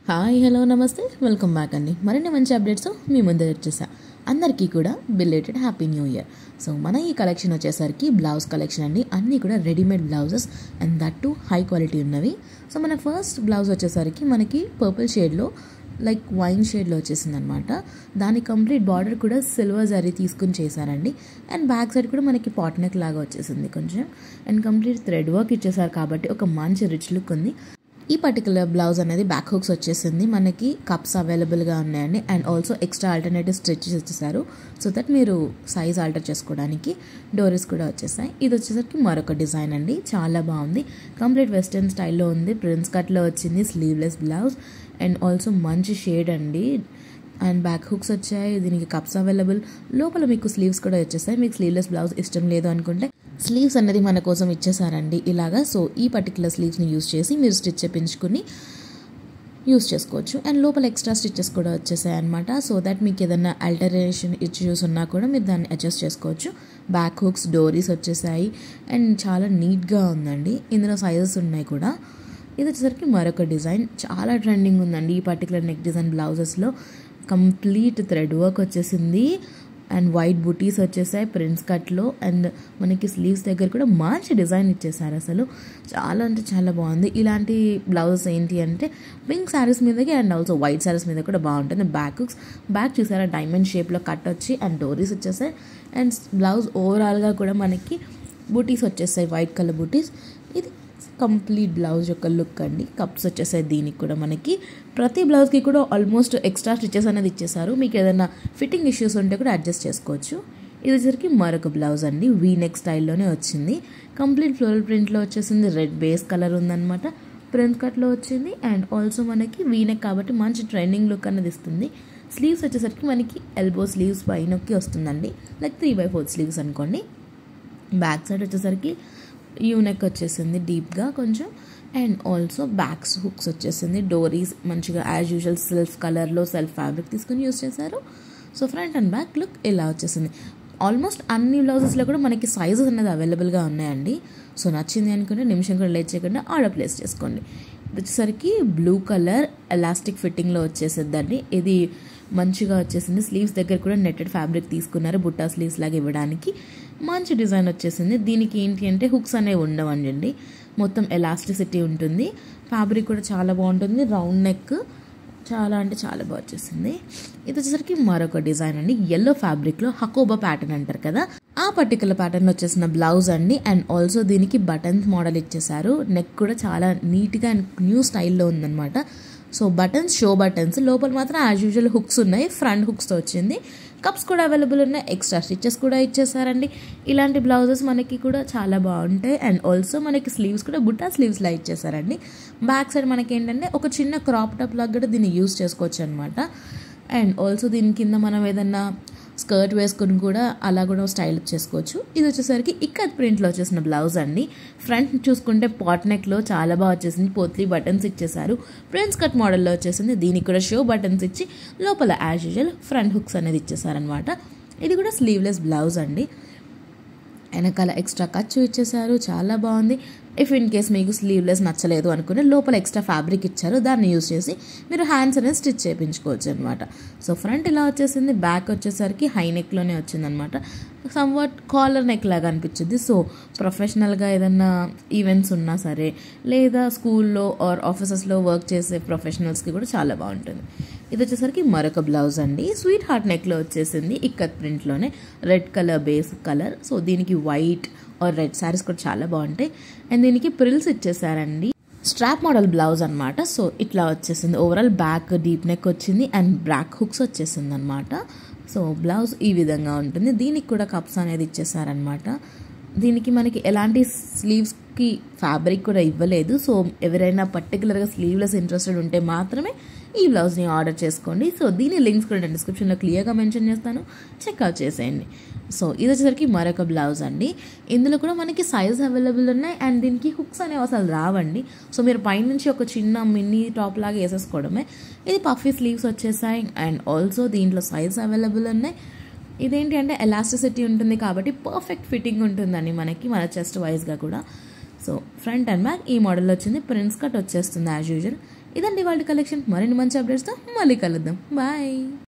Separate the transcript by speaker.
Speaker 1: Hi hello నమస్తే welcome back అండి. మరిన్ని మంచి అప్డేట్స్ మీ ముందు వచ్చేసా. అందరికీ కూడా belated happy new year. So మన ఈ కలెక్షన్ వచ్చేసరికి బ్లౌజ్ కలెక్షన్ అండి. అన్నీ కూడా readymade blouses and that to high quality ఉన్నవి. సో మన ఫస్ట్ బ్లౌజ్ వచ్చేసరికి మనకి పర్పుల్ షేడ్లో లైక్ వైన్ షేడ్లో వచ్చేసింది అనమాట. దాని కంప్లీట్ బార్డర్ కూడా సిల్వర్ జరీ తీసుకుని చేశారండి. అండ్ బ్యాక్ సైడ్ కూడా మనకి పాట్ నెక్ లాగా వచ్చేసింది కొంచెం. అండ్ కంప్లీట్ థ్రెడ్ వర్క్ ఇచ్చేసారు కాబట్టి ఒక మంచి రిచ్ లుక్ ఉంది. ఈ పర్టికులర్ బ్లౌజ్ అనేది బ్యాక్ హుక్స్ వచ్చేసింది. మనకి కప్స్ అవైలబుల్గా ఉన్నాయండి. And also extra alternative stitches ఇచ్చేసారు సో దట్ మీరు సైజ్ ఆల్టర్ చేసుకోవడానికి. డోరీస్ కూడా వచ్చేసాయి. ఇది వచ్చేసరికి మరొక డిజైన్ అండి, చాలా బాగుంది. కంప్లీట్ వెస్టర్న్ స్టైల్లో ఉంది. ప్రిన్స్ కట్లో వచ్చింది. స్లీవ్లెస్ బ్లౌజ్ అండ్ ఆల్సో మంచి షేడ్ అండి. అండ్ బ్యాక్ హుక్స్ వచ్చాయి. దీనికి కప్స్ అవైలబుల్. లోపల మీకు స్లీవ్స్ కూడా వచ్చేసాయి. మీకు స్లీవ్లెస్ బ్లౌజ్ ఇష్టం లేదు అనుకుంటే స్లీవ్స్ అనేది మన కోసం ఇచ్చేసారండి ఇలాగా. సో ఈ పర్టికులర్ స్లీవ్స్ని యూజ్ చేసి మీరు స్టిచ్ చేయించుకుని యూజ్ చేసుకోవచ్చు. అండ్ లోపల ఎక్స్ట్రా స్టిచెస్ కూడా వచ్చేసాయి అనమాట. సో దట్ మీకు ఏదైనా ఆల్టరేషన్ ఇష్యూస్ ఉన్నా కూడా మీరు దాన్ని అడ్జస్ట్ చేసుకోవచ్చు. బ్యాక్ హుక్స్, డోరీస్ వచ్చేసాయి అండ్ చాలా నీట్గా ఉందండి. ఇందులో సైజెస్ ఉన్నాయి కూడా. ఇది వచ్చేసరికి మరొక డిజైన్, చాలా ట్రెండింగ్ ఉందండి ఈ పర్టికులర్ నెక్ డిజైన్ బ్లౌజెస్లో. కంప్లీట్ థ్రెడ్ వర్క్ వచ్చేసింది అండ్ వైట్ బుటీస్ వచ్చేసాయి ప్రిన్స్ కట్లో. అండ్ మనకి స్లీవ్స్ దగ్గర కూడా మంచి డిజైన్ ఇచ్చేసారు. అసలు చాలా అంటే చాలా బాగుంది. ఇలాంటి బ్లౌజెస్ ఏంటి అంటే పింక్ శారీస్ మీదకి అండ్ ఆల్సో వైట్ శారీస్ మీద కూడా బాగుంటుంది. బ్యాక్ హుక్స్, బ్యాక్ చూసారా డైమండ్ షేప్లో కట్ వచ్చి అండ్ డోరీస్ వచ్చేసాయి. అండ్ బ్లౌజ్ ఓవరాల్గా కూడా మనకి బుటీస్ వచ్చేసాయి, వైట్ కలర్ బుటీస్. ఇది కంప్లీట్ బ్లౌజ్ యొక్క లుక్ అండి. కప్స్ వచ్చేసాయి దీనికి కూడా. మనకి ప్రతి బ్లౌజ్కి కూడా ఆల్మోస్ట్ ఎక్స్ట్రా స్టిచెస్ అనేది ఇచ్చేసారు. మీకు ఏదైనా ఫిట్టింగ్ ఇష్యూస్ ఉంటే కూడా అడ్జస్ట్ చేసుకోవచ్చు. ఇది వచ్చేసరికి మరొక బ్లౌజ్ అండి. వీ నెక్ స్టైల్లోనే వచ్చింది. కంప్లీట్ ఫ్లోరల్ ప్రింట్లో వచ్చేసింది. రెడ్ బేస్ కలర్ ఉందన్నమాట. ప్రింట్ కట్లో వచ్చింది అండ్ ఆల్సో మనకి వీ నెక్ కాబట్టి మంచి ట్రెండింగ్ లుక్ అనేది ఇస్తుంది. స్లీవ్స్ వచ్చేసరికి మనకి ఎల్బో స్లీవ్స్ పైనకి వస్తుందండి, లైక్ 3/4 స్లీవ్స్ అనుకోండి. బ్యాక్ సైడ్ వచ్చేసరికి యూనెక్ వచ్చేసింది డీప్గా కొంచెం. అండ్ ఆల్సో బ్యాక్స్ హుక్స్ వచ్చేసింది. డోరీస్ మంచిగా యాజ్ యూజువల్ సెల్ఫ్ కలర్లో సెల్ఫ్ ఫ్యాబ్రిక్ తీసుకుని యూజ్ చేశారు. So front and back look ఇలా వచ్చేసింది. ఆల్మోస్ట్ అన్ని బ్లౌజెస్లో కూడా మనకి సైజెస్ అనేది అవైలబుల్గా ఉన్నాయండి. సో నచ్చింది అనుకుంటే నిమిషం కూడా లేట్ చేయకుండా ఆర్డర్ ప్లేస్ చేసుకోండి. ఇది వచ్చేసరికి బ్లూ కలర్ ఎలాస్టిక్ ఫిట్టింగ్లో వచ్చేసిద్దండి. ఇది మంచిగా వచ్చేసింది. స్లీవ్స్ దగ్గర కూడా నెట్టెడ్ ఫ్యాబ్రిక్ తీసుకున్నారు బుట్టా స్లీవ్స్ లాగా ఇవ్వడానికి. మంచి డిజైన్ వచ్చేసింది. దీనికి ఏంటి అంటే హుక్స్ అనేవి ఉండవండి, మొత్తం ఎలాస్టిసిటీ ఉంటుంది. ఫ్యాబ్రిక్ కూడా చాలా బాగుంటుంది. రౌండ్ నెక్, చాలా అంటే చాలా బాగా వచ్చేసింది. ఇది వచ్చేసరికి మరొక డిజైన్ అండి. ఎల్లో ఫ్యాబ్రిక్లో హకోబా ప్యాటర్న్ అంటారు కదా, ఆ పర్టికులర్ ప్యాటర్న్ వచ్చేసిన బ్లౌజ్ అండి. అండ్ ఆల్సో దీనికి బటన్స్ మోడల్ ఇచ్చేసారు. నెక్ కూడా చాలా నీట్గా అండ్ న్యూ స్టైల్లో ఉందన్నమాట. సో బటన్స్, షో బటన్స్, లోపల మాత్రం యాజ్ యూజువల్ హుక్స్ ఉన్నాయి. ఫ్రంట్ హుక్స్తో వచ్చింది. కప్స్ కూడా అవైలబుల్ ఉన్నాయి. ఎక్స్ట్రా స్టిచెస్ కూడా ఇచ్చేసారండి. ఇలాంటి బ్లౌజెస్ మనకి కూడా చాలా బాగుంటాయి. అండ్ ఆల్సో మనకి స్లీవ్స్ కూడా బుట్టా స్లీవ్స్లా ఇచ్చేసారండి. బ్యాక్ సైడ్ మనకి ఏంటంటే ఒక చిన్న క్రాప్ టాప్ లాగా కూడా దీన్ని యూజ్ చేసుకోవచ్చు అనమాట. అండ్ ఆల్సో దీని కింద మనం ఏదన్నా స్కర్ట్ వేసుకుని కూడా అలా కూడా స్టైల్ చేసుకోవచ్చు. ఇది వచ్చేసరికి ఇక్కత్ ప్రింట్లో వచ్చేసిన బ్లౌజ్ అండి. ఫ్రంట్ చూసుకుంటే పాట్ నెక్లో చాలా బాగా వచ్చేసింది. పోత్లీ బటన్స్ ఇచ్చేసారు. ప్రిన్స్ కట్ మోడల్లో వచ్చేసింది. దీనికి కూడా షో బటన్స్ ఇచ్చి లోపల యాజ్ యూజువల్ ఫ్రంట్ హుక్స్ అనేది ఇచ్చేసారనమాట. ఇది కూడా స్లీవ్లెస్ బ్లౌజ్ అండి. వెనకాల ఎక్స్ట్రా ఖర్చు ఇచ్చేసారు, చాలా బాగుంది. ఇఫ్ ఇన్ కేస్ మీకు స్లీవ్లెస్ నచ్చలేదు అనుకుని లోపల ఎక్స్ట్రా ఫ్యాబ్రిక్ ఇచ్చారు, దాన్ని యూజ్ చేసి మీరు హ్యాండ్స్ అనేది స్టిచ్ చేయించుకోవచ్చు అనమాట. సో ఫ్రంట్ ఇలా వచ్చేసింది. బ్యాక్ వచ్చేసరికి హై నెక్లోనే వచ్చిందనమాట. సమ్వాట్ కాలర్ నెక్ లాగా అనిపించింది. సో ప్రొఫెషనల్గా ఏదన్నా ఈవెంట్స్ ఉన్నా సరే, లేదా స్కూల్లో ఆర్ ఆఫీసెస్లో వర్క్ చేసే ప్రొఫెషనల్స్కి కూడా చాలా బాగుంటుంది. ఇది వచ్చేసరికి మరొక బ్లౌజ్ అండి. స్వీట్ హార్ట్ నెక్లో వచ్చేసింది. ఇక్కత్ ప్రింట్లోనే red colour base colour. So దీనికి వైట్ ఆర్ రెడ్ శారీస్ కూడా చాలా బాగుంటాయి. అండ్ దీనికి ప్రిల్స్ ఇచ్చేసారండి. స్ట్రాప్ మోడల్ బ్లౌజ్ అనమాట. సో ఇట్లా వచ్చేసింది. ఓవరాల్ బ్యాక్ డీప్ నెక్ వచ్చింది అండ్ బ్యాక్ హుక్స్ వచ్చేసింది అనమాట. సో బ్లౌజ్ ఈ విధంగా ఉంటుంది. దీనికి కూడా కప్స్ అనేది ఇచ్చేసారనమాట. దీనికి మనకి ఎలాంటి స్లీవ్స్కి ఫ్యాబ్రిక్ కూడా ఇవ్వలేదు. సో ఎవరైనా పర్టికులర్గా స్లీవ్లెస్ ఇంట్రెస్టెడ్ ఉంటే మాత్రమే ఈ బ్లౌజ్ని ఆర్డర్ చేసుకోండి. సో దీని లింక్స్ కూడా నేను డిస్క్రిప్షన్లో క్లియర్గా మెన్షన్ చేస్తాను, చెక్అవుట్ చేసేయండి. సో ఇది వచ్చేసరికి మరొక బ్లౌజ్ అండి. ఇందులో కూడా మనకి సైజ్ అవైలబుల్ ఉన్నాయి. అండ్ దీనికి హుక్స్ అనేవి అసలు రావండి. సో మీరు పైనుంచి ఒక చిన్న మినీ టాప్ లాగా వేసేసుకోవడమే. ఇది పఫీ స్లీవ్స్ వచ్చేసాయి. అండ్ ఆల్సో దీంట్లో సైజ్ అవైలబుల్ ఉన్నాయి. ఇదేంటి అంటే ఎలాస్టిసిటీ ఉంటుంది కాబట్టి పర్ఫెక్ట్ ఫిట్టింగ్ ఉంటుందండి మనకి, మన చెస్ట్ వైజ్గా కూడా. సో ఫ్రంట్ అండ్ బ్యాక్ ఈ మోడల్ వచ్చింది. ప్రిన్స్ కట్ వచ్చేస్తుంది యాజ్ యూజువల్. ఇదండి వాళ్ళ కలెక్షన్. మరిన్ని మంచి అప్డేట్స్తో మళ్ళీ కలుద్దాం. బాయ్.